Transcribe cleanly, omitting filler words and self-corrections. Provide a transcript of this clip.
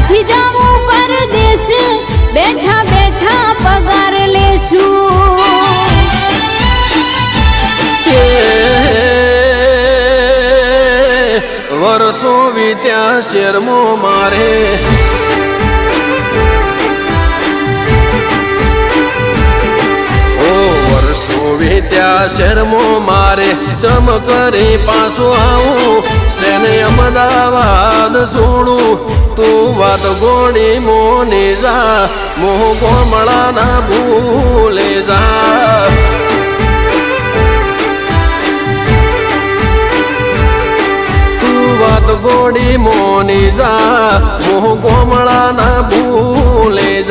નથી જાવું પરદેશ બેઠા બેઠા પગાર લેશું વર્ષો વીત્યા શેરમો મારે વીત્યા શર્મો મારે ચમ કરી પાછું આવું સેને અમદાવાદ છોડું તું વાત ગોળી મોની જા મોહ કોમળા ના ભૂલે જા તું વાત ગોળી મોની જા મોહ કોમળા ના ભૂલે જા